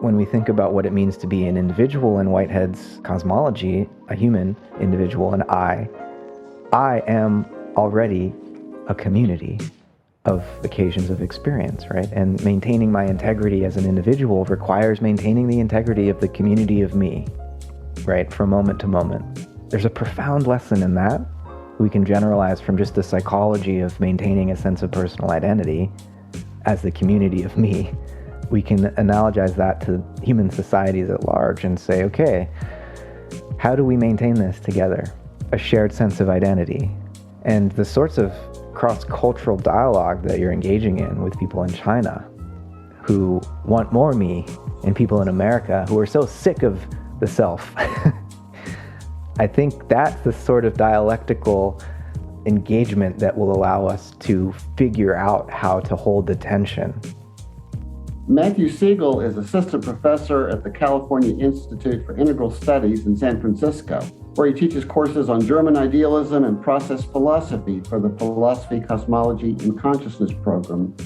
when we think about what it means to be an individual in Whitehead's cosmology, a human individual, an I am already a community of occasions of experience, right? And maintaining my integrity as an individual requires maintaining the integrity of the community of me, right? From moment to moment. There's a profound lesson in that. We can generalize from just the psychology of maintaining a sense of personal identity as the community of me. We can analogize that to human societies at large and say, okay, how do we maintain this together? A shared sense of identity. And the sorts of cross-cultural dialogue that you're engaging in with people in China who want more me and people in America who are so sick of the self. I think that's the sort of dialectical engagement that will allow us to figure out how to hold the tension. Matthew Segall is assistant professor at the California Institute for Integral Studies in San Francisco, where he teaches courses on German Idealism and process philosophy for the Philosophy, Cosmology, and Consciousness program.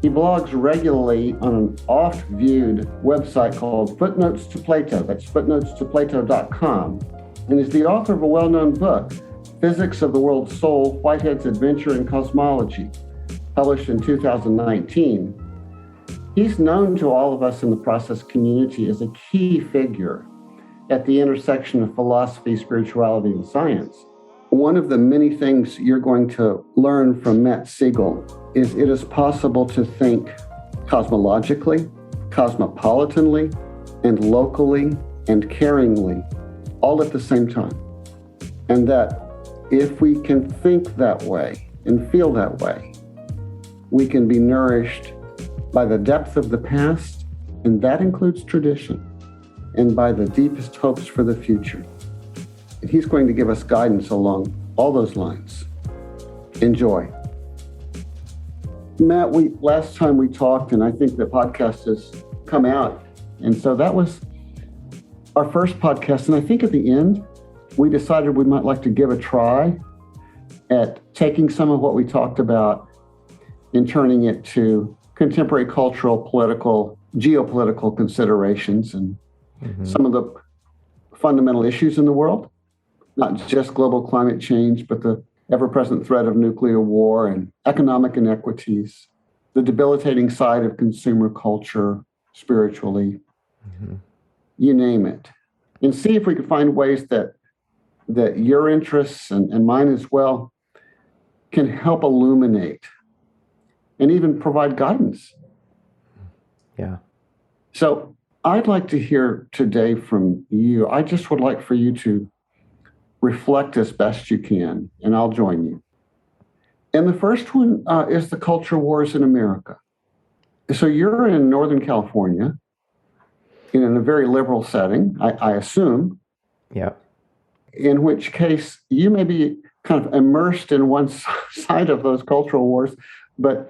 He blogs regularly on an oft-viewed website called Footnotes to Plato. That's footnotestoplato.com, and is the author of a well-known book, Physics of the World Soul, Whitehead's Adventure in Cosmology, published in 2019. He's known to all of us in the process community as a key figure at the intersection of philosophy, spirituality, and science. One of the many things you're going to learn from Matt Segall is it is possible to think cosmologically, cosmopolitanly, and locally and caringly, all at the same time. And that if we can think that way and feel that way, we can be nourished by the depth of the past, and that includes tradition, and by the deepest hopes for the future. And he's going to give us guidance along all those lines. Enjoy. Matt, last time we talked, and I think the podcast has come out, and so that was our first podcast, and I think at the end, we decided we might like to give a try at taking some of what we talked about and turning it to contemporary cultural, political, geopolitical considerations and some of the fundamental issues in the world, not just global climate change, but the ever-present threat of nuclear war and economic inequities, the debilitating side of consumer culture, spiritually, you name it. And see if we can find ways that your interests and mine as well can help illuminate and even provide guidance. Yeah. So I'd like to hear today from you. I just would like for you to reflect as best you can, and I'll join you. And the first one is the culture wars in America. So you're in Northern California in a very liberal setting, I assume. Yeah. In which case you may be kind of immersed in one side of those cultural wars, but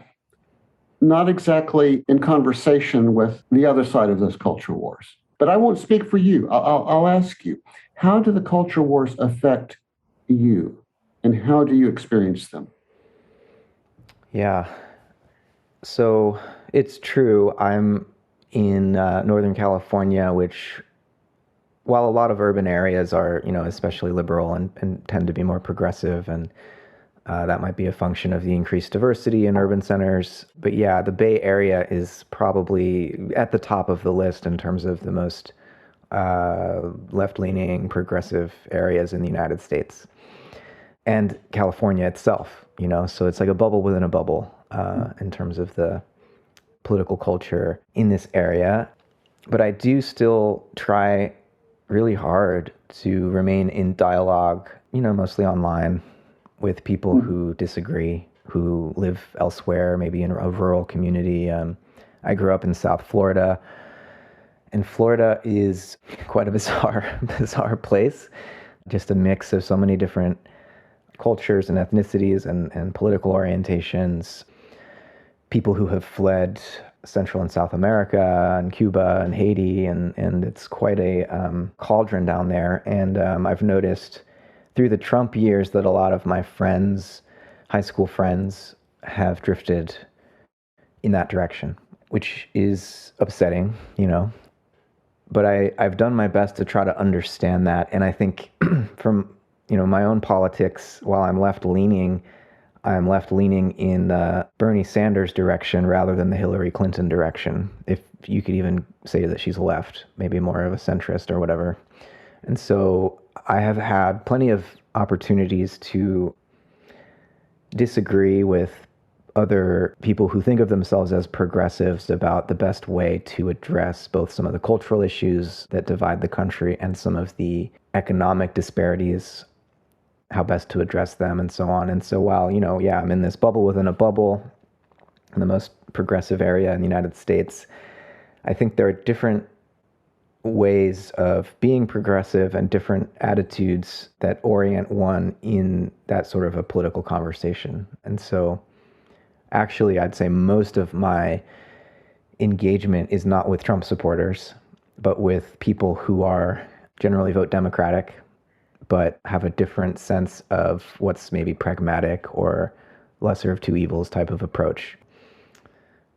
not exactly in conversation with the other side of those culture wars. But I won't speak for you. I'll ask you, how do the culture wars affect you, and how do you experience them? Yeah. So it's true. I'm in Northern California, which, while a lot of urban areas are, especially liberal and tend to be more progressive, and that might be a function of the increased diversity in urban centers. But yeah, the Bay Area is probably at the top of the list in terms of the most left-leaning, progressive areas in the United States. And California itself, so it's like a bubble within a bubble in terms of the political culture in this area. But I do still try really hard to remain in dialogue, mostly online, with people who disagree, who live elsewhere, maybe in a rural community. I grew up in South Florida, and Florida is quite a bizarre place. Just a mix of so many different cultures and ethnicities and political orientations. People who have fled Central and South America and Cuba and Haiti, and it's quite a cauldron down there. And I've noticed through the Trump years that a lot of my friends, high school friends, have drifted in that direction, which is upsetting, But I've done my best to try to understand that. And I think from, my own politics, while I'm left leaning in the Bernie Sanders direction rather than the Hillary Clinton direction, if you could even say that she's left, maybe more of a centrist or whatever. And so I have had plenty of opportunities to disagree with other people who think of themselves as progressives about the best way to address both some of the cultural issues that divide the country and some of the economic disparities, how best to address them, and so on. And so while, I'm in this bubble within a bubble, in the most progressive area in the United States, I think there are different ways of being progressive and different attitudes that orient one in that sort of a political conversation. And so actually, I'd say most of my engagement is not with Trump supporters, but with people who are generally vote Democratic, but have a different sense of what's maybe pragmatic or lesser of two evils type of approach.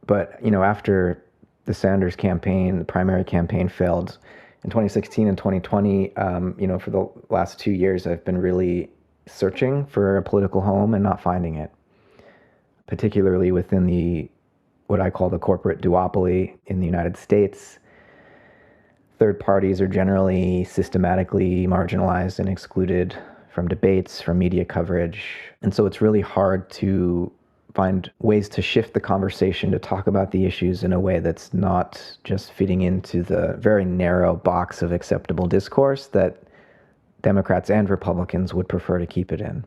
But, after the Sanders campaign, the primary campaign failed in 2016 and 2020, for the last 2 years, I've been really searching for a political home and not finding it, particularly within what I call the corporate duopoly in the United States. Third parties are generally systematically marginalized and excluded from debates, from media coverage. And so it's really hard to find ways to shift the conversation to talk about the issues in a way that's not just fitting into the very narrow box of acceptable discourse that Democrats and Republicans would prefer to keep it in.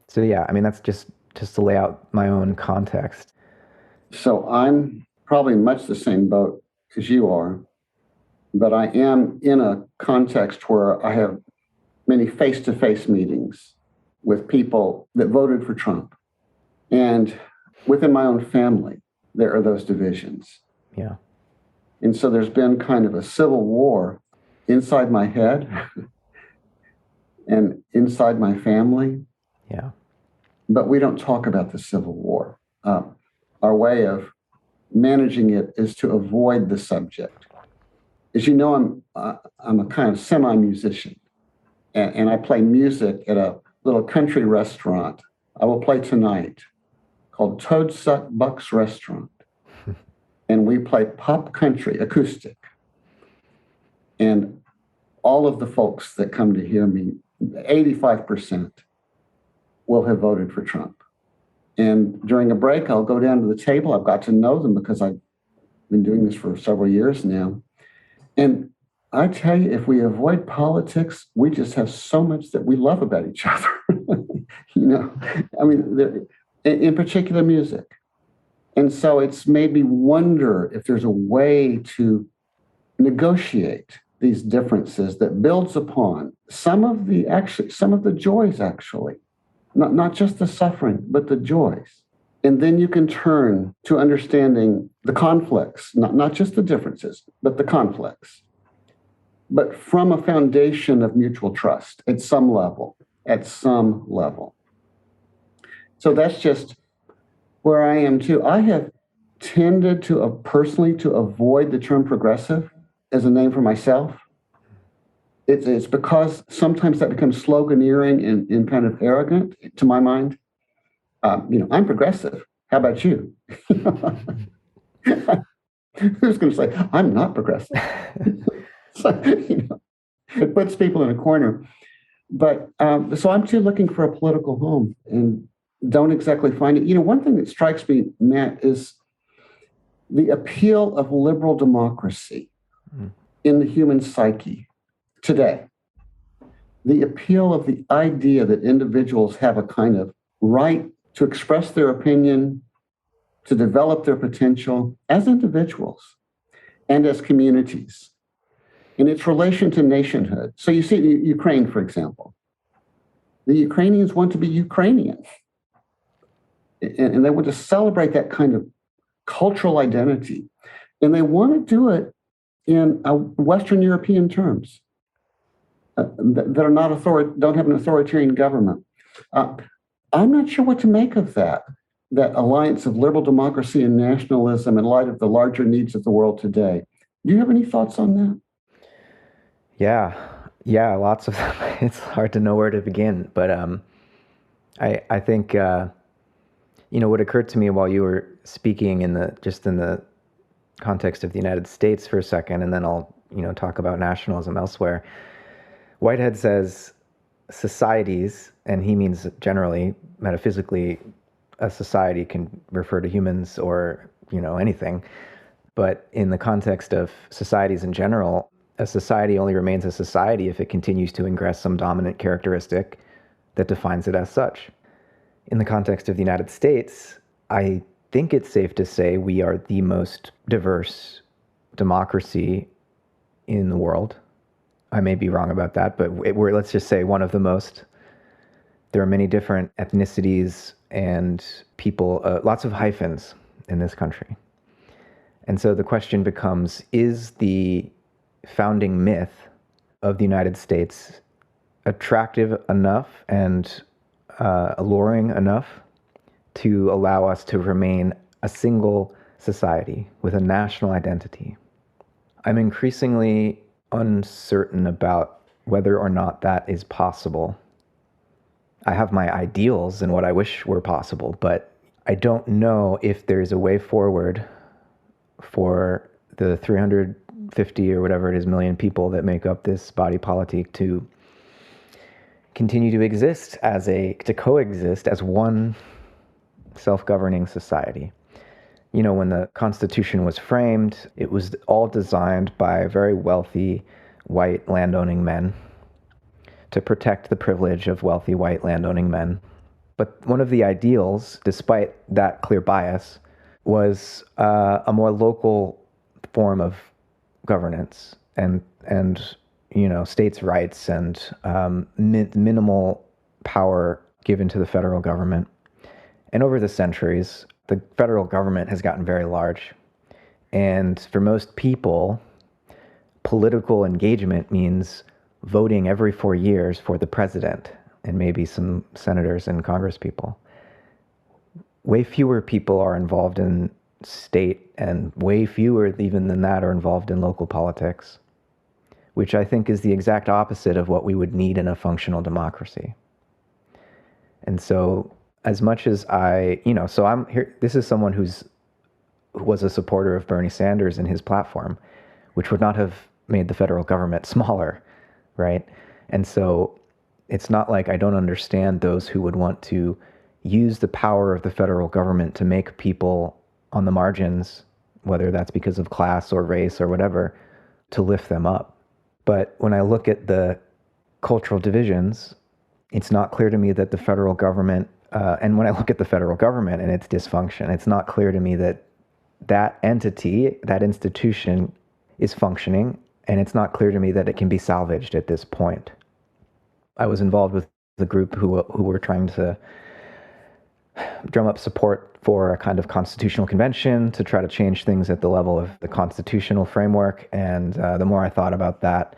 So yeah, that's just to lay out my own context. So I'm probably much the same boat as you are, but I am in a context where I have many face-to-face meetings with people that voted for Trump. And within my own family, there are those divisions. Yeah. And so there's been kind of a civil war inside my head and inside my family. Yeah. But we don't talk about the Civil War. Our way of managing it is to avoid the subject. As you know, I'm a kind of semi-musician, and I play music at a little country restaurant. I will play tonight, called Toadsuck Buck's Restaurant, and we play pop country acoustic. And all of the folks that come to hear me, 85%, will have voted for Trump. And during a break, I'll go down to the table. I've got to know them because I've been doing this for several years now. And I tell you, if we avoid politics, we just have so much that we love about each other. In particular music. And so it's made me wonder if there's a way to negotiate these differences that builds upon some of the joys, actually. Not just the suffering, but the joys. And then you can turn to understanding the conflicts, not just the differences, but the conflicts. But from a foundation of mutual trust at some level. So that's just where I am too. I have tended to personally to avoid the term progressive as a name for myself. It's because sometimes that becomes sloganeering and kind of arrogant to my mind. I'm progressive. How about you? Who's going to say, I'm not progressive? So, it puts people in a corner. But so I'm too looking for a political home and don't exactly find it. One thing that strikes me, Matt, is the appeal of liberal democracy in the human psyche today. The appeal of the idea that individuals have a kind of right to express their opinion, to develop their potential as individuals and as communities in its relation to nationhood. So you see Ukraine, for example. The Ukrainians want to be Ukrainian. And they want to celebrate that kind of cultural identity. And they want to do it in Western European terms that are don't have an authoritarian government. I'm not sure what to make of that alliance of liberal democracy and nationalism in light of the larger needs of the world today. Do you have any thoughts on that? Yeah, lots of them. It's hard to know where to begin, but I think what occurred to me while you were speaking in the context of the United States for a second, and then I'll talk about nationalism elsewhere. Whitehead says societies, and he means generally, metaphysically, a society can refer to humans or anything. But in the context of societies in general, a society only remains a society if it continues to ingress some dominant characteristic that defines it as such. In the context of the United States, I think it's safe to say we are the most diverse democracy in the world. I may be wrong about that, but let's just say one of the most. There are many different ethnicities and people, lots of hyphens in this country. And so the question becomes, is the founding myth of the United States attractive enough and alluring enough to allow us to remain a single society with a national identity? I'm increasingly uncertain about whether or not that is possible. I have my ideals and what I wish were possible, but I don't know if there's a way forward for the 350 or whatever it is million people that make up this body politic to continue to exist to coexist as one self-governing society. When the Constitution was framed, it was all designed by very wealthy white landowning men to protect the privilege of wealthy white landowning men. But one of the ideals, despite that clear bias, was a more local form of governance and states' rights and minimal power given to the federal government. And over the centuries, the federal government has gotten very large. And for most people, political engagement means voting every 4 years for the president and maybe some senators and congresspeople. Way fewer people are involved in state, and way fewer even than that are involved in local politics, which I think is the exact opposite of what we would need in a functional democracy. And so as much as so I'm here, this is someone who was a supporter of Bernie Sanders and his platform, which would not have made the federal government smaller, right? And so it's not like I don't understand those who would want to use the power of the federal government to make people on the margins, whether that's because of class or race or whatever, to lift them up. But when I look at the cultural divisions, it's not clear to me that the federal government, and when I look at the federal government and its dysfunction, it's not clear to me that that entity, that institution is functioning, and it's not clear to me that it can be salvaged at this point. I was involved with the group who were trying to drum up support for a kind of constitutional convention to try to change things at the level of the constitutional framework. And the more I thought about that,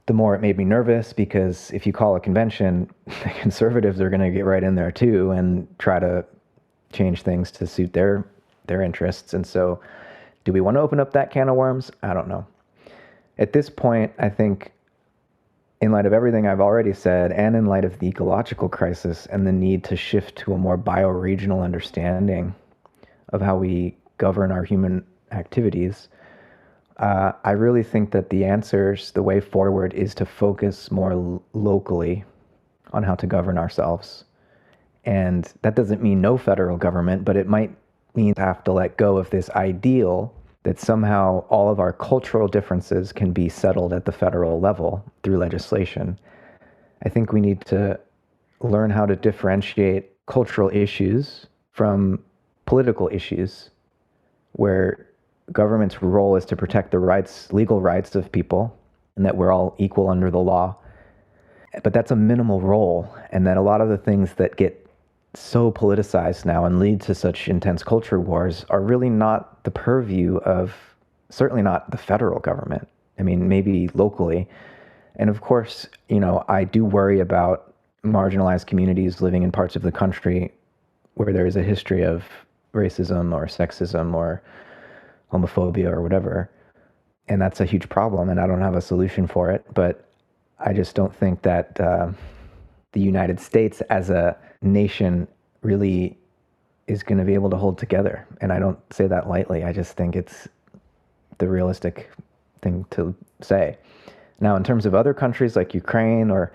the more it made me nervous, because if you call a convention, the conservatives are going to get right in there too and try to change things to suit their interests. And so do we want to open up that can of worms? I don't know. At this point, I think, in light of everything I've already said, and in light of the ecological crisis and the need to shift to a more bioregional understanding of how we govern our human activities, I really think that the way forward is to focus more locally on how to govern ourselves. And that doesn't mean no federal government, but it might mean to have to let go of this ideal that somehow all of our cultural differences can be settled at the federal level through legislation. I think we need to learn how to differentiate cultural issues from political issues, where government's role is to protect the legal rights of people, and that we're all equal under the law. But that's a minimal role, and that a lot of the things that get so politicized now and lead to such intense culture wars are really not the purview of, certainly not the federal government. I mean, maybe locally. And of course, I do worry about marginalized communities living in parts of the country where there is a history of racism or sexism or homophobia or whatever. And that's a huge problem, and I don't have a solution for it. But I just don't think that the United States as a nation really is going to be able to hold together. And I don't say that lightly. I just think it's the realistic thing to say. Now, in terms of other countries like Ukraine or,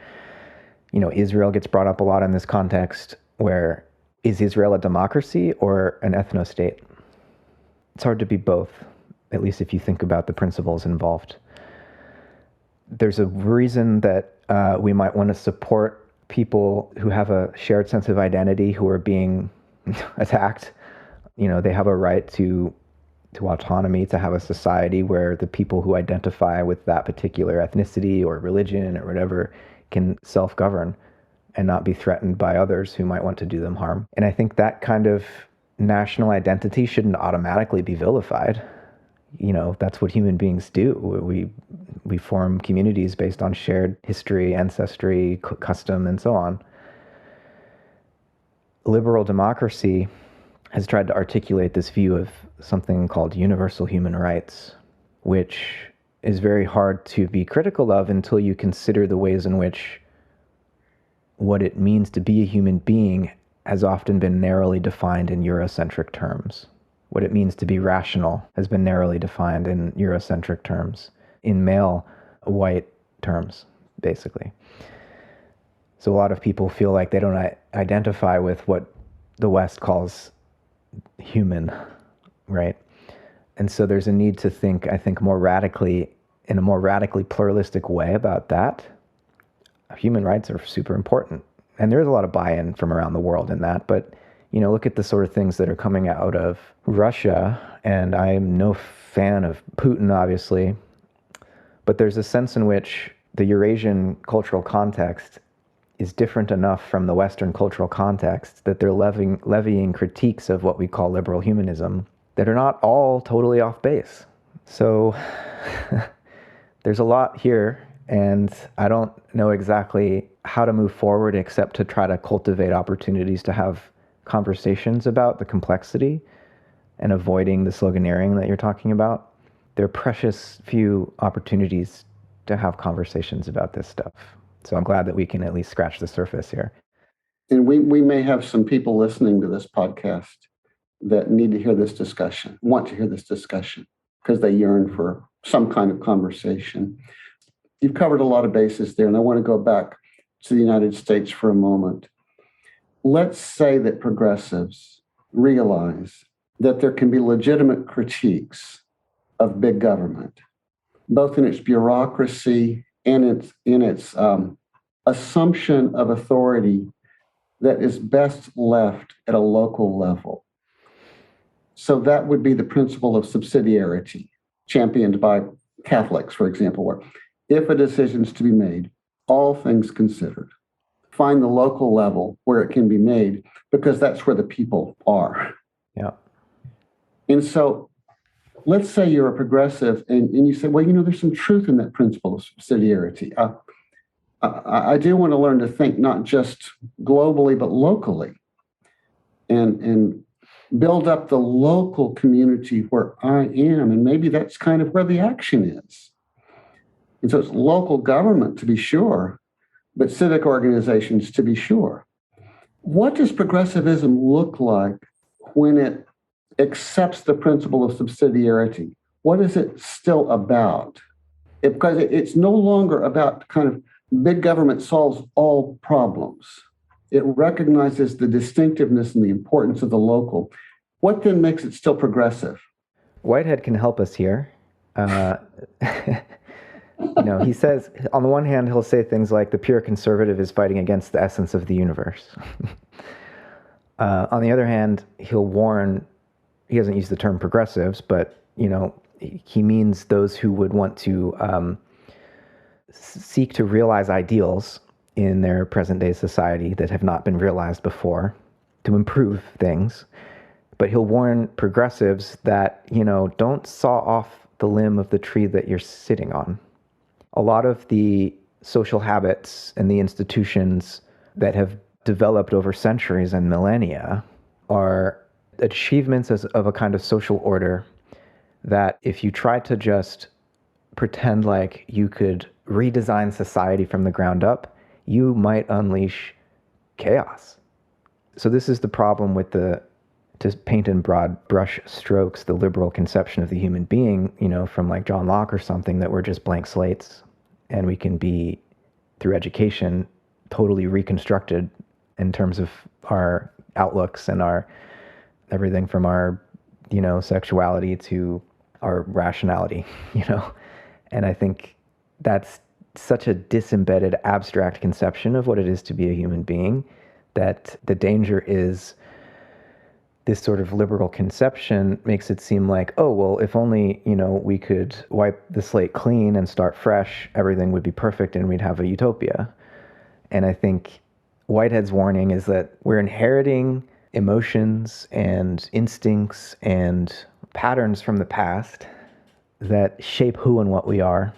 Israel gets brought up a lot in this context, where is Israel a democracy or an ethno-state? It's hard to be both, at least if you think about the principles involved. There's a reason that we might want to support people who have a shared sense of identity who are being attacked. They have a right to autonomy, to have a society where the people who identify with that particular ethnicity or religion or whatever can self-govern and not be threatened by others who might want to do them harm. And I think that kind of national identity shouldn't automatically be vilified. That's what human beings do. We form communities based on shared history, ancestry, custom, and so on. Liberal democracy has tried to articulate this view of something called universal human rights, which is very hard to be critical of until you consider the ways in which what it means to be a human being has often been narrowly defined in Eurocentric terms. What it means to be rational has been narrowly defined in Eurocentric terms, in male, white terms, basically. So a lot of people feel like they don't identify with what the West calls human, right? And so there's a need to think, I think, more radically, in a more radically pluralistic way about that. Human rights are super important. And there's a lot of buy-in from around the world in that. But, look at the sort of things that are coming out of Russia. And I am no fan of Putin, obviously. But there's a sense in which the Eurasian cultural context is different enough from the Western cultural context that they're levying critiques of what we call liberal humanism that are not all totally off base. So there's a lot here, and I don't know exactly how to move forward except to try to cultivate opportunities to have conversations about the complexity and avoiding the sloganeering that you're talking about. There are precious few opportunities to have conversations about this stuff. So I'm glad that we can at least scratch the surface here. And we may have some people listening to this podcast that need to hear this discussion, want to hear this discussion, because they yearn for some kind of conversation. You've covered a lot of bases there, and I want to go back to the United States for a moment. Let's say that progressives realize that there can be legitimate critiques of big government, both in its bureaucracy and in its assumption of authority that is best left at a local level. So that would be the principle of subsidiarity, championed by Catholics, for example, where if a decision is to be made, all things considered, find the local level where it can be made, because that's where the people are. Yeah. And so let's say you're a progressive and you say, well, there's some truth in that principle of subsidiarity. I do want to learn to think not just globally, but locally, and build up the local community where I am. And maybe that's kind of where the action is. And so it's local government, to be sure, but civic organizations, to be sure. What does progressivism look like when it accepts the principle of subsidiarity? What is it still about? Because it's no longer about kind of big government solves all problems. It recognizes the distinctiveness and the importance of the local. What then makes it still progressive? Whitehead can help us here. He says, on the one hand, he'll say things like the pure conservative is fighting against the essence of the universe. On the other hand, he'll warn, he doesn't use the term progressives, but, he means those who would want to seek to realize ideals in their present-day society that have not been realized before to improve things. But he'll warn progressives that, don't saw off the limb of the tree that you're sitting on. A lot of the social habits and the institutions that have developed over centuries and millennia are achievements of a kind of social order that if you try to just pretend like you could redesign society from the ground up, you might unleash chaos. So this is the problem with to paint in broad brush strokes, the liberal conception of the human being, from like John Locke or something, that we're just blank slates and we can be, through education, totally reconstructed in terms of our outlooks and our everything from our, sexuality to our rationality, And I think that's such a disembedded, abstract conception of what it is to be a human being, that the danger is this sort of liberal conception makes it seem like, oh, well, if only, we could wipe the slate clean and start fresh, everything would be perfect and we'd have a utopia. And I think Whitehead's warning is that we're inheriting emotions and instincts and patterns from the past that shape who and what we are,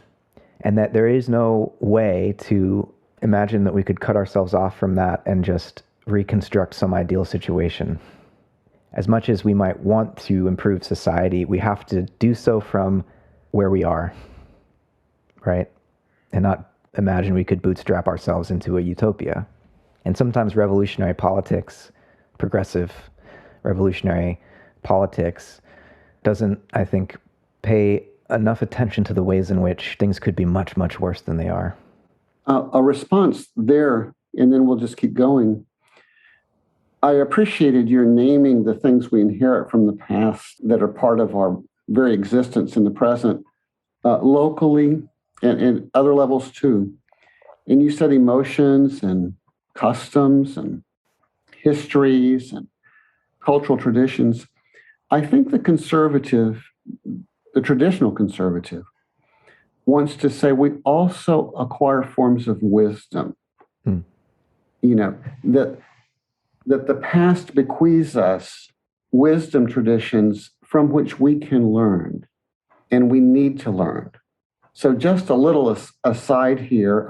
and that there is no way to imagine that we could cut ourselves off from that and just reconstruct some ideal situation. As much as we might want to improve society, we have to do so from where we are, right? And not imagine we could bootstrap ourselves into a utopia. And sometimes revolutionary politics, progressive revolutionary politics, doesn't, I think, pay enough attention to the ways in which things could be much, much worse than they are. A response there, and then we'll just keep going. I appreciated your naming the things we inherit from the past that are part of our very existence in the present, locally and other levels too. And you said emotions and customs and histories and cultural traditions. I think the traditional conservative, wants to say we also acquire forms of wisdom. That the past bequeaths us wisdom traditions from which we can learn, and we need to learn. So just a little aside here,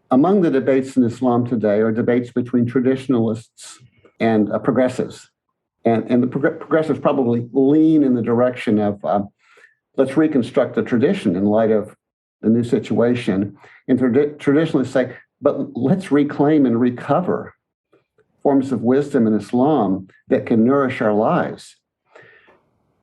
among the debates in Islam today are debates between traditionalists and progressives. And the progressives probably lean in the direction of let's reconstruct the tradition in light of the new situation. And traditionalists say, but let's reclaim and recover forms of wisdom in Islam that can nourish our lives.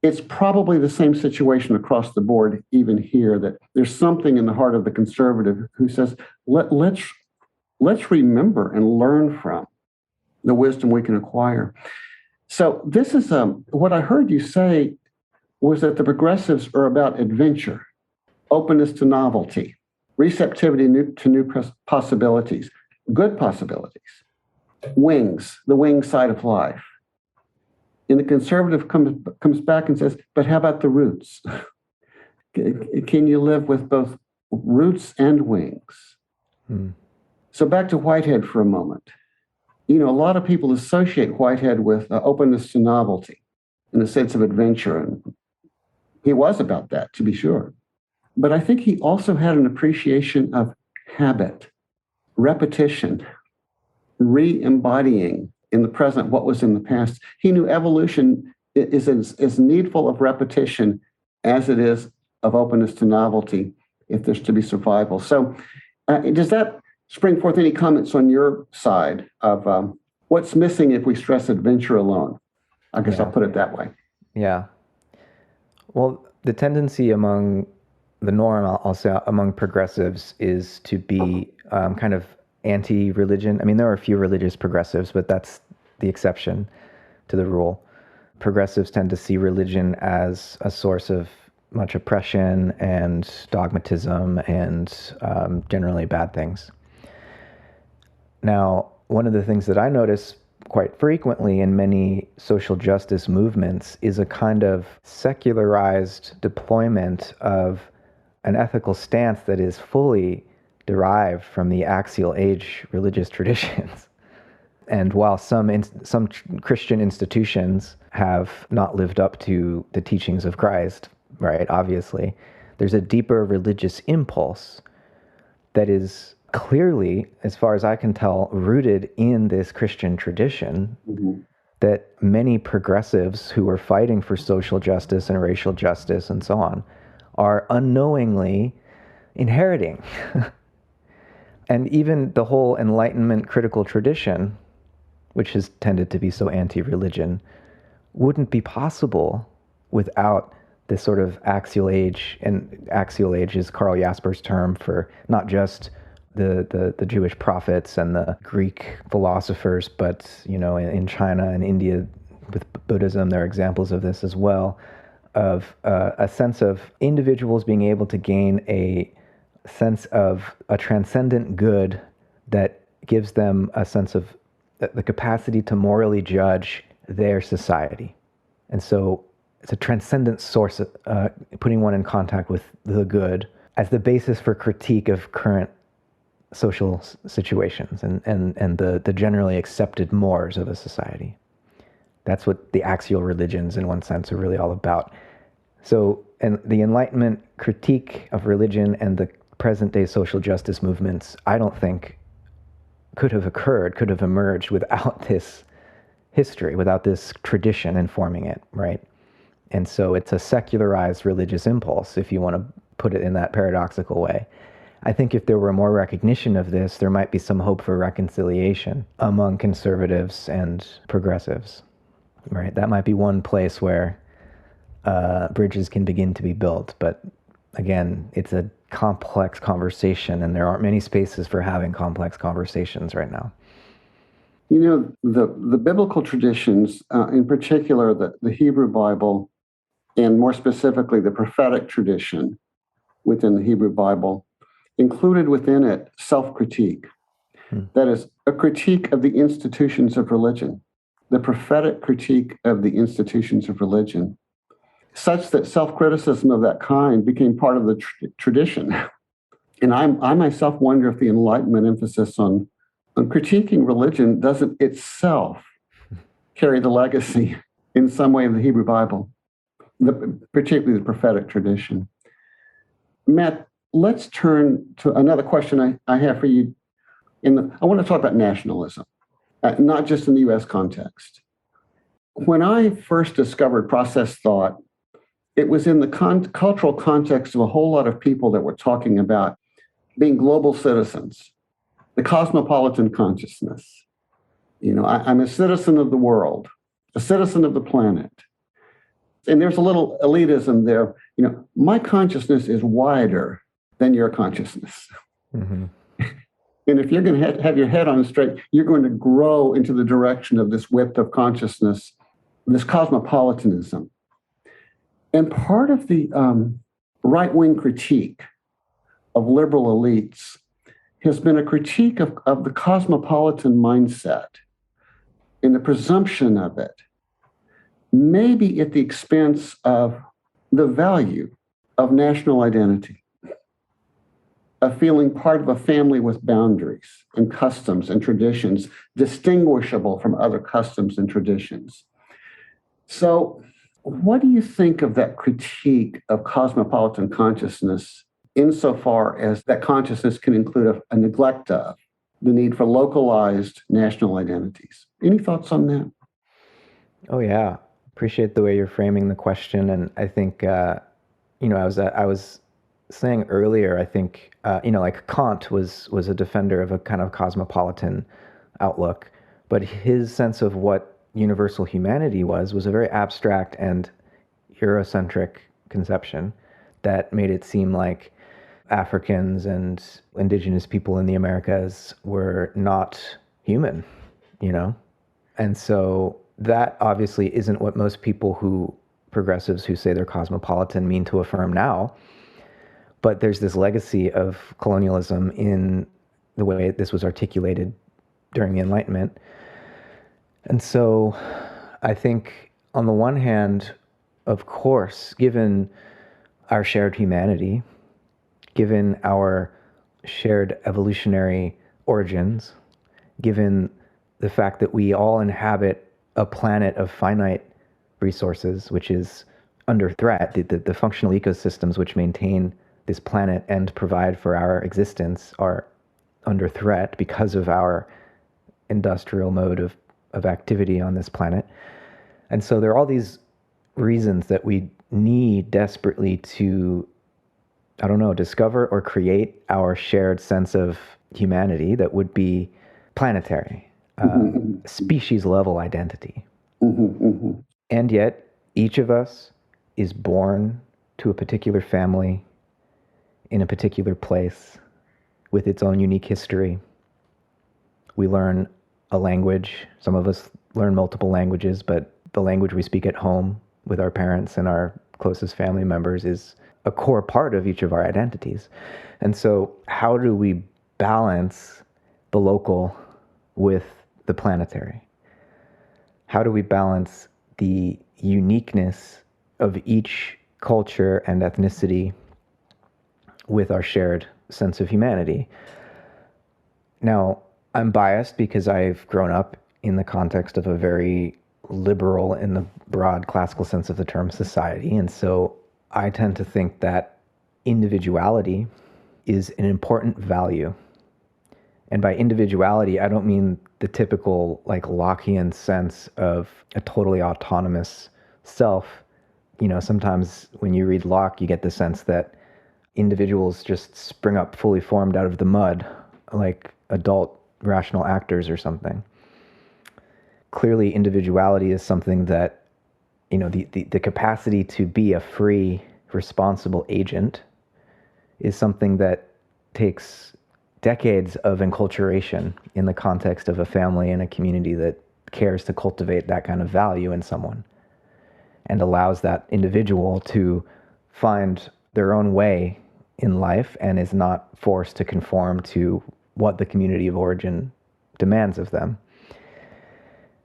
It's probably the same situation across the board, even here, that there's something in the heart of the conservative who says, let's remember and learn from the wisdom we can acquire. So this is what I heard you say was that the progressives are about adventure, openness to novelty, receptivity to new possibilities, good possibilities. Wings, the wing side of life. And the conservative comes back and says, but how about the roots? Can you live with both roots and wings? So back to Whitehead for a moment. A lot of people associate Whitehead with openness to novelty and a sense of adventure. And he was about that, to be sure. But I think he also had an appreciation of habit, repetition, re-embodying in the present what was in the past. He knew evolution is as needful of repetition as it is of openness to novelty if there's to be survival. So does that spring forth any comments on your side of what's missing if we stress adventure alone? I guess I'll put it that way. Yeah. Well, the tendency among the norm, I'll say, among progressives is to be kind of anti-religion. I mean, there are a few religious progressives, but that's the exception to the rule. Progressives tend to see religion as a source of much oppression and dogmatism and generally bad things. Now, one of the things that I notice quite frequently in many social justice movements is a kind of secularized deployment of an ethical stance that is fully derived from the axial age religious traditions. And while some Christian institutions have not lived up to the teachings of Christ, right, obviously, there's a deeper religious impulse that is clearly, as far as I can tell, rooted in this Christian tradition, that many progressives who are fighting for social justice and racial justice and so on are unknowingly inheriting. And even the whole Enlightenment critical tradition, which has tended to be so anti-religion, wouldn't be possible without this sort of axial age. And axial age is Karl Jasper's term for not just the Jewish prophets and the Greek philosophers, but, in China and India with Buddhism, there are examples of this as well, of a sense of individuals being able to gain a sense of a transcendent good that gives them a sense of the capacity to morally judge their society. And so it's a transcendent source, putting one in contact with the good as the basis for critique of current social situations and the generally accepted mores of a society. That's what the axial religions, in one sense, are really all about. So, and the Enlightenment critique of religion and the present-day social justice movements, I don't think could have emerged without this history, without this tradition informing it, right? And so it's a secularized religious impulse, if you want to put it in that paradoxical way. I think if there were more recognition of this, there might be some hope for reconciliation among conservatives and progressives, right? That might be one place where bridges can begin to be built. But again, it's a complex conversation, and there aren't many spaces for having complex conversations right now. The biblical traditions, in particular the Hebrew Bible, and more specifically the prophetic tradition within the Hebrew Bible, included within it self-critique. That is, a critique of the institutions of religion, the prophetic critique of the institutions of religion, such that self-criticism of that kind became part of the tradition. And I myself wonder if the Enlightenment emphasis on critiquing religion doesn't itself carry the legacy in some way of the Hebrew Bible, particularly the prophetic tradition. Matt, let's turn to another question I have for you. I want to talk about nationalism, not just in the U.S. context. When I first discovered process thought, it was in the cultural context of a whole lot of people that were talking about being global citizens, the cosmopolitan consciousness. I'm a citizen of the world, a citizen of the planet. And there's a little elitism there. My consciousness is wider than your consciousness. Mm-hmm. And if you're going to have your head on straight, you're going to grow into the direction of this width of consciousness, this cosmopolitanism. And part of the right-wing critique of liberal elites has been a critique of the cosmopolitan mindset and the presumption of it, maybe at the expense of the value of national identity, of feeling part of a family with boundaries and customs and traditions distinguishable from other customs and traditions. So, what do you think of that critique of cosmopolitan consciousness insofar as that consciousness can include a neglect of the need for localized national identities? Any thoughts on that? Oh, yeah. Appreciate the way you're framing the question. And I think, I was saying earlier, I think, like Kant was a defender of a kind of cosmopolitan outlook, but his sense of what universal humanity was a very abstract and Eurocentric conception that made it seem like Africans and indigenous people in the Americas were not human, And so that obviously isn't what most progressives who say they're cosmopolitan mean to affirm now. But there's this legacy of colonialism in the way this was articulated during the Enlightenment. And so I think on the one hand, of course, given our shared humanity, given our shared evolutionary origins, given the fact that we all inhabit a planet of finite resources, which is under threat, the functional ecosystems which maintain this planet and provide for our existence are under threat because of our industrial mode of activity on this planet. And so there are all these reasons that we need desperately to I don't know, discover or create our shared sense of humanity that would be planetary, species level identity. And yet, each of us is born to a particular family in a particular place with its own unique history. We learn a language. Some of us learn multiple languages, but the language we speak at home with our parents and our closest family members is a core part of each of our identities. And so, how do we balance the local with the planetary? How do we balance the uniqueness of each culture and ethnicity with our shared sense of humanity? Now, I'm biased because I've grown up in the context of a very liberal, in the broad classical sense of the term, society. And so I tend to think that individuality is an important value. And by individuality, I don't mean the typical like Lockean sense of a totally autonomous self. You know, sometimes when you read Locke, you get the sense that individuals just spring up fully formed out of the mud, like adult rational actors or something. Clearly, individuality is something that, you know, the capacity to be a free, responsible agent is something that takes decades of enculturation in the context of a family and a community that cares to cultivate that kind of value in someone and allows that individual to find their own way in life and is not forced to conform to what the community of origin demands of them.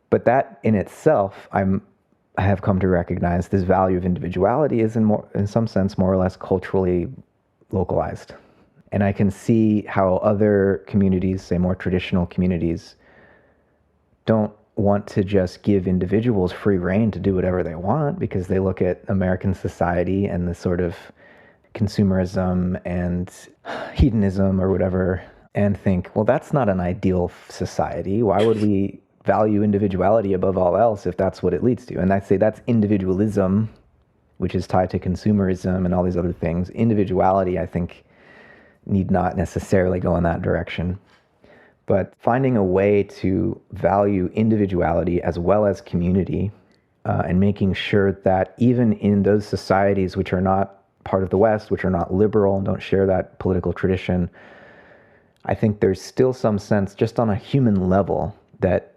But that in itself, I have come to recognize this value of individuality is in some sense more or less culturally localized. And I can see how other communities, say more traditional communities, don't want to just give individuals free rein to do whatever they want because they look at American society and the sort of consumerism and hedonism or whatever and think, well, that's not an ideal society. Why would we value individuality above all else if that's what it leads to? And I say that's individualism, which is tied to consumerism and all these other things. Individuality, I think, need not necessarily go in that direction. But finding a way to value individuality as well as community, and making sure that even in those societies which are not part of the West, which are not liberal and don't share that political tradition, I think there's still some sense, just on a human level, that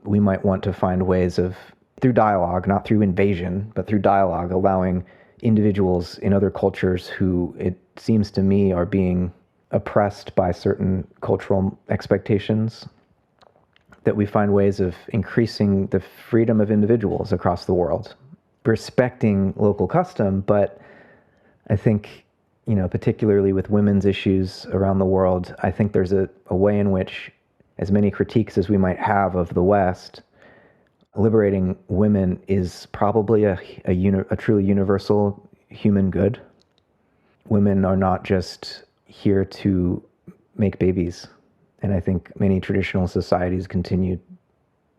we might want to find ways of, through dialogue, not through invasion, but through dialogue, allowing individuals in other cultures who, it seems to me, are being oppressed by certain cultural expectations, that we find ways of increasing the freedom of individuals across the world, respecting local custom. But I think, you know, particularly with women's issues around the world, I think there's a way in which, as many critiques as we might have of the West, liberating women is probably a truly universal human good. Women are not just here to make babies. And I think many traditional societies continue,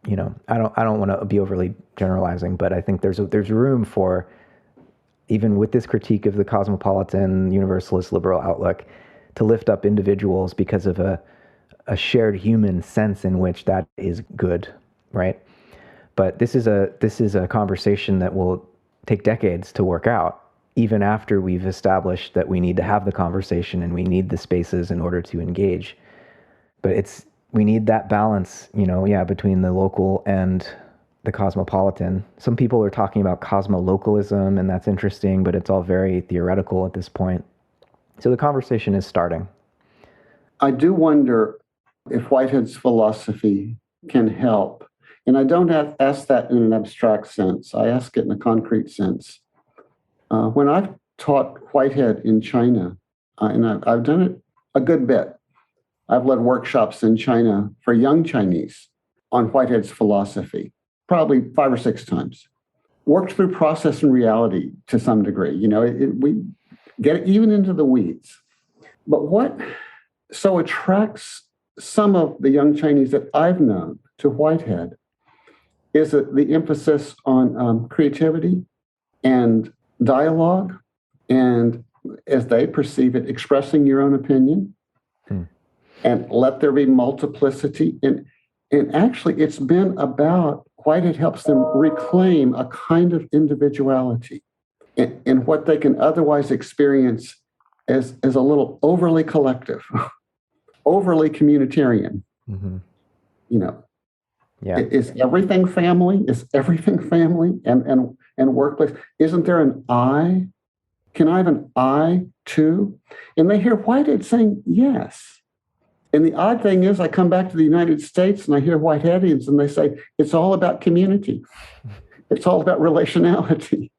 you know, I don't want to be overly generalizing, but I think there's room for, even with this critique of the cosmopolitan, universalist, liberal outlook, to lift up individuals because of a shared human sense in which that is good, right? But this is a conversation that will take decades to work out, even after we've established that we need to have the conversation and we need the spaces in order to engage. But we need that balance, you know, between the local and the cosmopolitan. Some people are talking about cosmolocalism, and that's interesting, but it's all very theoretical at this point. So the conversation is starting. I do wonder if Whitehead's philosophy can help. And I don't ask that in an abstract sense. I ask it in a concrete sense. When I've taught Whitehead in China, and I've done it a good bit, I've led workshops in China for young Chinese on Whitehead's philosophy, probably 5 or 6 times. Worked through process and reality to some degree. You know, we get even into the weeds. But what so attracts some of the young Chinese that I've known to Whitehead is the emphasis on creativity and dialogue and as they perceive it, expressing your own opinion, and let there be multiplicity. And actually, it's been about Whitehead helps them reclaim a kind of individuality in what they can otherwise experience as a little overly collective, overly communitarian. You know, Yeah. is everything family? Is everything family and workplace? Isn't there an I? Can I have an I too? And they hear Whitehead saying yes. And the odd thing is, I come back to the United States and I hear Whiteheadians and they say, it's all about community. It's all about relationality.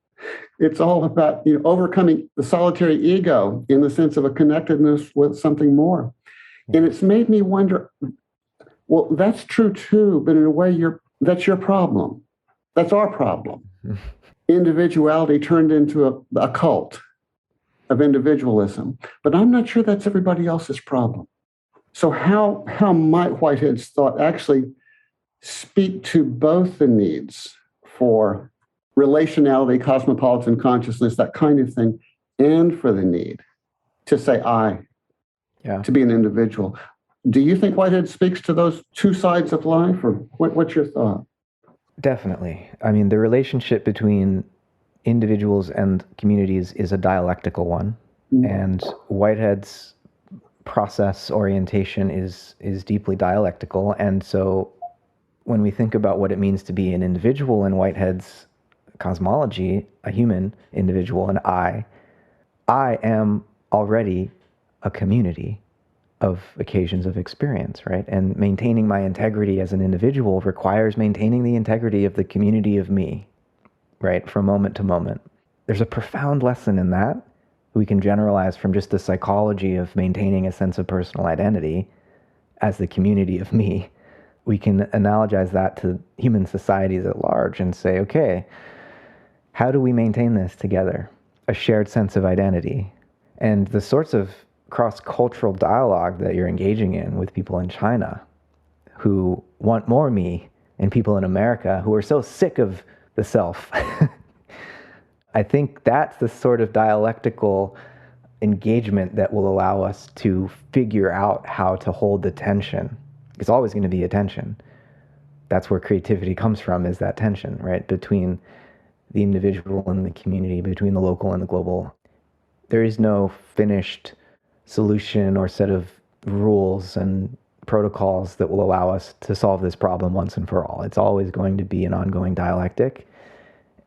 It's all about overcoming the solitary ego in the sense of a connectedness with something more. And it's made me wonder, well, that's true too, but in a way, that's your problem. That's our problem. Individuality turned into a cult of individualism. But I'm not sure that's everybody else's problem. So how might Whitehead's thought actually speak to both the needs for relationality, cosmopolitan consciousness, that kind of thing, and for the need to say I, to be an individual? Do you think Whitehead speaks to those two sides of life, or what's your thought? Definitely. I mean, the relationship between individuals and communities is a dialectical one, and Whitehead's process orientation is deeply dialectical. And so when we think about what it means to be an individual in Whitehead's cosmology, a human individual, and I am already a community of occasions of experience, right? And maintaining my integrity as an individual requires maintaining the integrity of the community of me, right? From moment to moment. There's a profound lesson in that. We can generalize from just the psychology of maintaining a sense of personal identity as the community of me. We can analogize that to human societies at large and say, okay, how do we maintain this together? A shared sense of identity. And the sorts of cross-cultural dialogue that you're engaging in with people in China who want more me, and people in America who are so sick of the self. I think that's the sort of dialectical engagement that will allow us to figure out how to hold the tension. It's always going to be a tension. That's where creativity comes from, is that tension, right? Between the individual and the community, between the local and the global. There is no finished solution or set of rules and protocols that will allow us to solve this problem once and for all. It's always going to be an ongoing dialectic.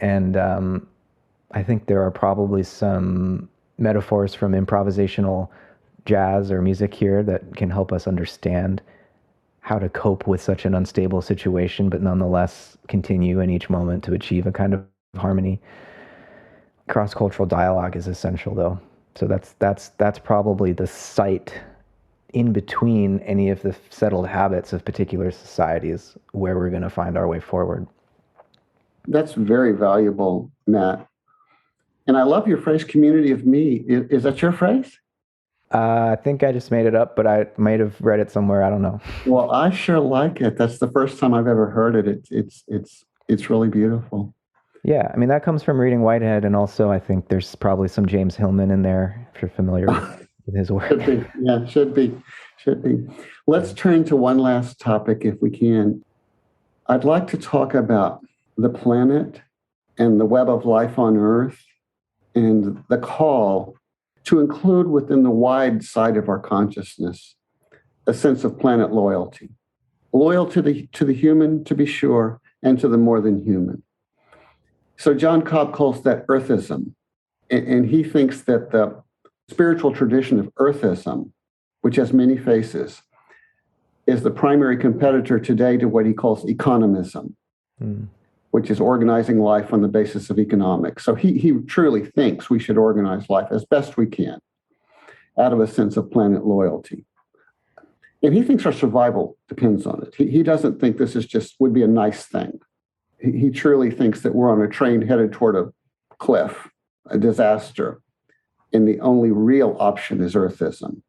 And I think there are probably some metaphors from improvisational jazz or music here that can help us understand how to cope with such an unstable situation, but nonetheless continue in each moment to achieve a kind of harmony. Cross-cultural dialogue is essential, though. So that's probably the site in between any of the settled habits of particular societies where we're going to find our way forward. That's very valuable, Matt. And I love your phrase, community of me. Is that your phrase? I think I just made it up, but I might have read it somewhere. I don't know. Well, I sure like it. That's the first time I've ever heard it. It's really beautiful. Yeah, I mean, that comes from reading Whitehead, and also I think there's probably some James Hillman in there, if you're familiar with his work. Should be. Yeah, should be. Let's turn to one last topic, if we can. I'd like to talk about the planet and the web of life on Earth, and the call to include within the wide side of our consciousness a sense of planet loyalty. Loyal to the human, to be sure, and to the more than human. So John Cobb calls that Earthism, and he thinks that the spiritual tradition of Earthism, which has many faces, is the primary competitor today to what he calls economism, which is organizing life on the basis of economics. So he truly thinks we should organize life as best we can out of a sense of planet loyalty. And he thinks our survival depends on it. He doesn't think this would be a nice thing. He truly thinks that we're on a train headed toward a cliff, a disaster, and the only real option is Earthism.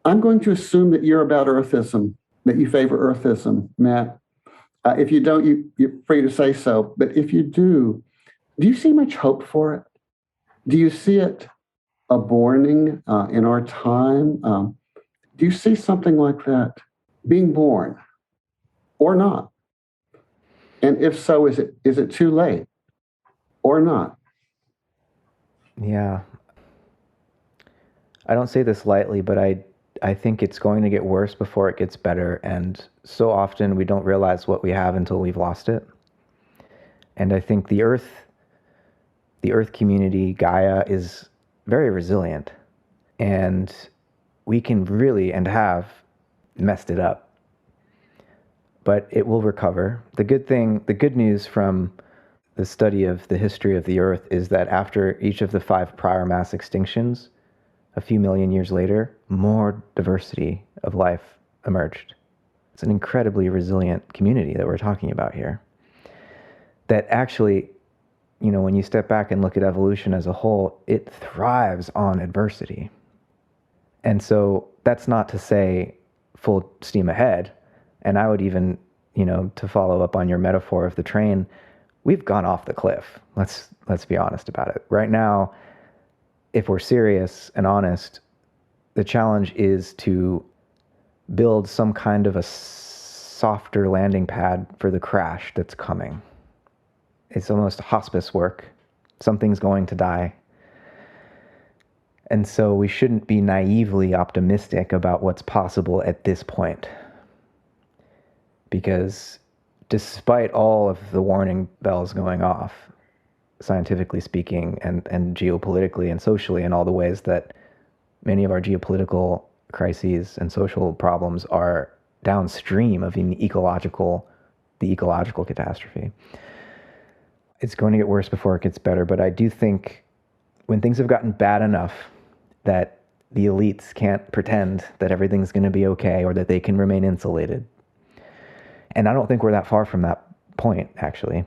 I'm going to assume that you're about Earthism, that you favor Earthism, Matt. If you don't, you're free to say so. But if you do you see much hope for it? Do you see it a borning in our time? Do you see something like that? Being born or not? And if so, is it too late or not? Yeah. I don't say this lightly, but I think it's going to get worse before it gets better. And so often we don't realize what we have until we've lost it. And I think the Earth community, Gaia, is very resilient. And we can really and have messed it up. But it will recover. The good news from the study of the history of the Earth is that after each of the 5 prior mass extinctions, a few million years later, more diversity of life emerged. It's an incredibly resilient community that we're talking about here. That actually, when you step back and look at evolution as a whole, it thrives on adversity. And so that's not to say full steam ahead. And I would even, to follow up on your metaphor of the train, we've gone off the cliff. Let's be honest about it. Right now, if we're serious and honest, the challenge is to build some kind of a softer landing pad for the crash that's coming. It's almost hospice work. Something's going to die. And so we shouldn't be naively optimistic about what's possible at this point. Because despite all of the warning bells going off, scientifically speaking, and geopolitically and socially, in all the ways that many of our geopolitical crises and social problems are downstream of the ecological catastrophe. It's going to get worse before it gets better, but I do think when things have gotten bad enough that the elites can't pretend that everything's going to be okay or that they can remain insulated. And I don't think we're that far from that point, actually.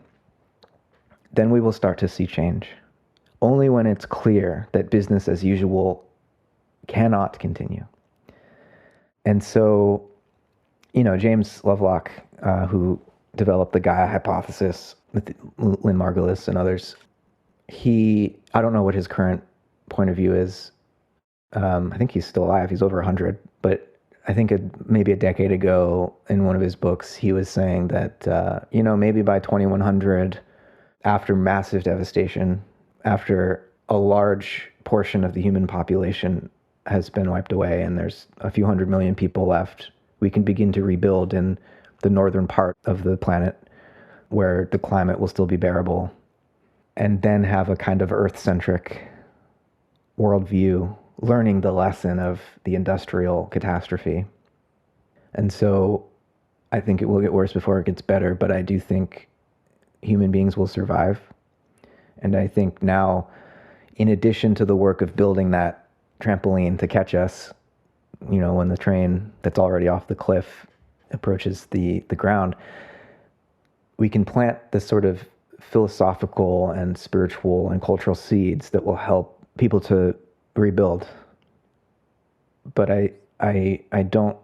Then we will start to see change. Only when it's clear that business as usual cannot continue. And so, James Lovelock, who developed the Gaia hypothesis with Lynn Margulis and others, I don't know what his current point of view is. I think he's still alive. He's over 100. But I think maybe a decade ago in one of his books, he was saying that, maybe by 2100, after massive devastation, after a large portion of the human population has been wiped away and there's a few 100 million people left, we can begin to rebuild in the northern part of the planet where the climate will still be bearable, and then have a kind of Earth-centric worldview, learning the lesson of the industrial catastrophe. And so I think it will get worse before it gets better, but I do think human beings will survive. And I think now, in addition to the work of building that trampoline to catch us, when the train that's already off the cliff approaches the ground, we can plant this sort of philosophical and spiritual and cultural seeds that will help people to rebuild. But I don't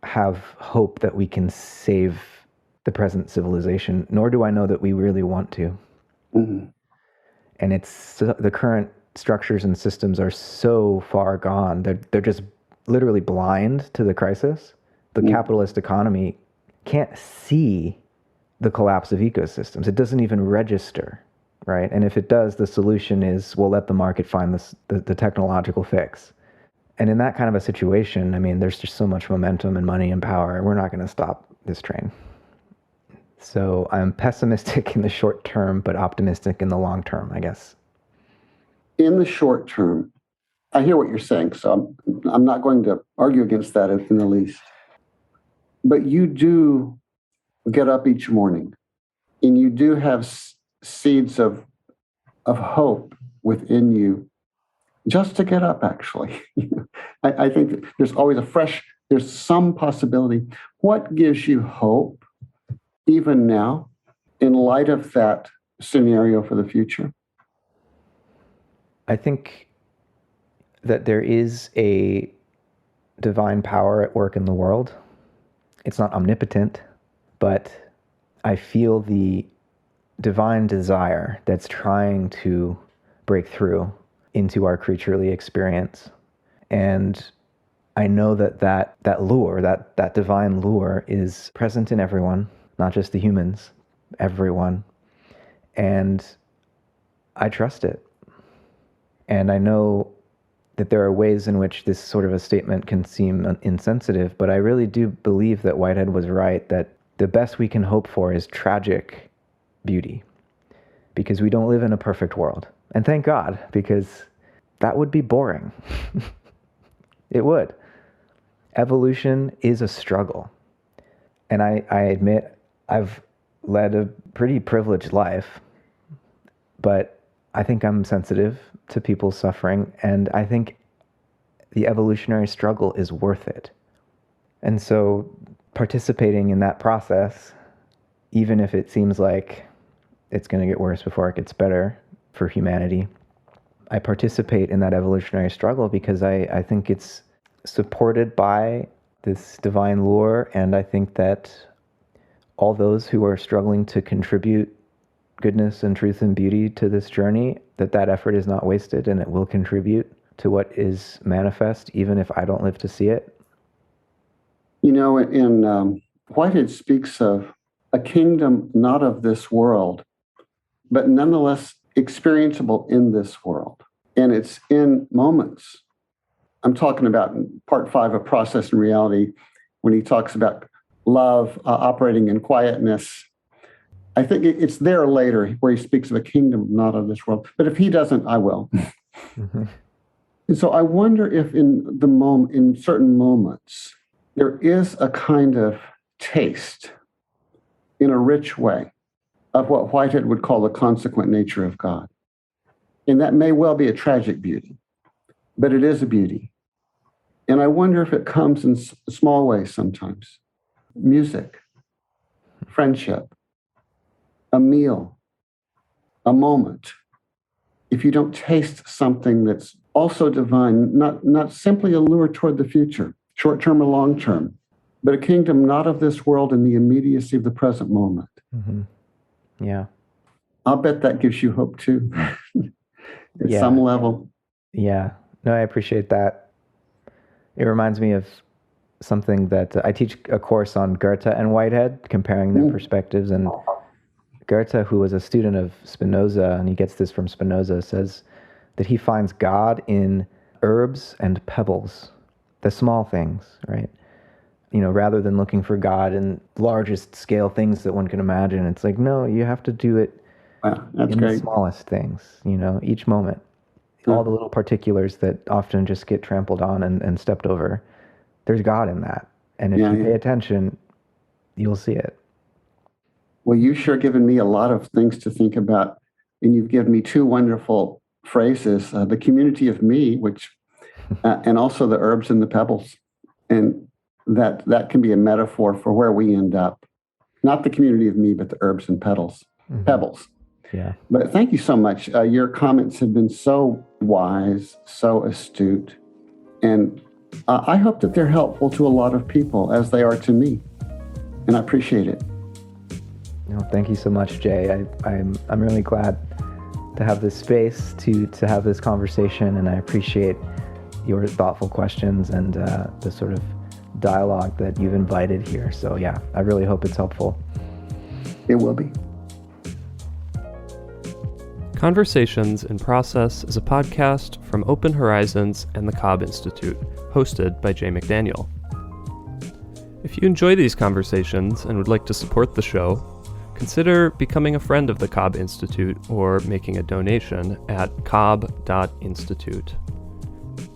have hope that we can save the present civilization, nor do I know that we really want to. Mm-hmm. And the current structures and systems are so far gone. They're just literally blind to the crisis. The capitalist economy can't see the collapse of ecosystems. It doesn't even register, right? And if it does, the solution is, we'll let the market find the technological fix. And in that kind of a situation, there's just so much momentum and money and power. We're not going to stop this train. So I'm pessimistic in the short term, but optimistic in the long term, I guess. In the short term, I hear what you're saying, so I'm not going to argue against that in the least. But you do get up each morning, and you do have seeds of hope within you just to get up, actually. I think that there's always there's some possibility. What gives you hope, even now, in light of that scenario for the future? I think that there is a divine power at work in the world. It's not omnipotent, but I feel the divine desire that's trying to break through into our creaturely experience. And I know that lure, that divine lure is present in everyone, not just the humans, everyone. And I trust it. And I know that there are ways in which this sort of a statement can seem insensitive, but I really do believe that Whitehead was right, that the best we can hope for is tragic beauty, because we don't live in a perfect world. And thank God, because that would be boring. It would. Evolution is a struggle. And I admit I've led a pretty privileged life, but I think I'm sensitive to people's suffering, and I think the evolutionary struggle is worth it. And so participating in that process, even if it seems like it's going to get worse before it gets better for humanity, I participate in that evolutionary struggle because I think it's supported by this divine lure, and I think that all those who are struggling to contribute goodness and truth and beauty to this journey, that effort is not wasted, and it will contribute to what is manifest, even if I don't live to see it. You know, in Whitehead speaks of a kingdom not of this world, but nonetheless experienceable in this world. And it's in moments. I'm talking about in part 5 of Process and Reality, when he talks about love operating in quietness. I think it's there later where he speaks of a kingdom not of this world. But if he doesn't, I will. Mm-hmm. And so I wonder if in certain moments, there is a kind of taste in a rich way of what Whitehead would call the consequent nature of God. And that may well be a tragic beauty, but it is a beauty. And I wonder if it comes in small ways sometimes. Music, friendship, a meal, a moment. If you don't taste something that's also divine, not simply a lure toward the future, short-term or long-term, but a kingdom not of this world in the immediacy of the present moment. Mm-hmm. Yeah. I'll bet that gives you hope too, at some level. Yeah. No, I appreciate that. It reminds me of something that I teach a course on Goethe and Whitehead, comparing their perspectives. And Goethe, who was a student of Spinoza, and he gets this from Spinoza, says that he finds God in herbs and pebbles, the small things, right? You know, rather than looking for God in largest scale things that one can imagine, it's like, no, you have to do it in the smallest things, you know, each moment. All the little particulars that often just get trampled on and stepped over. There's God in that. And if you pay attention, you'll see it. Well, you've sure given me a lot of things to think about. And you've given me 2 wonderful phrases, the community of me, which, and also the herbs and the pebbles. And that can be a metaphor for where we end up. Not the community of me, but the herbs and pebbles. Yeah. But thank you so much. Your comments have been so wise, so astute. And I hope that they're helpful to a lot of people, as they are to me. And I appreciate it. No, thank you so much, Jay. I'm really glad to have this space to have this conversation, and I appreciate your thoughtful questions and the sort of dialogue that you've invited here. So yeah, I really hope it's helpful. It will be. Conversations in Process is a podcast from Open Horizons and the Cobb Institute, hosted by Jay McDaniel. If you enjoy these conversations and would like to support the show, consider becoming a friend of the Cobb Institute or making a donation at cobb.institute.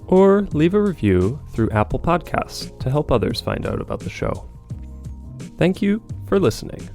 Or leave a review through Apple Podcasts to help others find out about the show. Thank you for listening.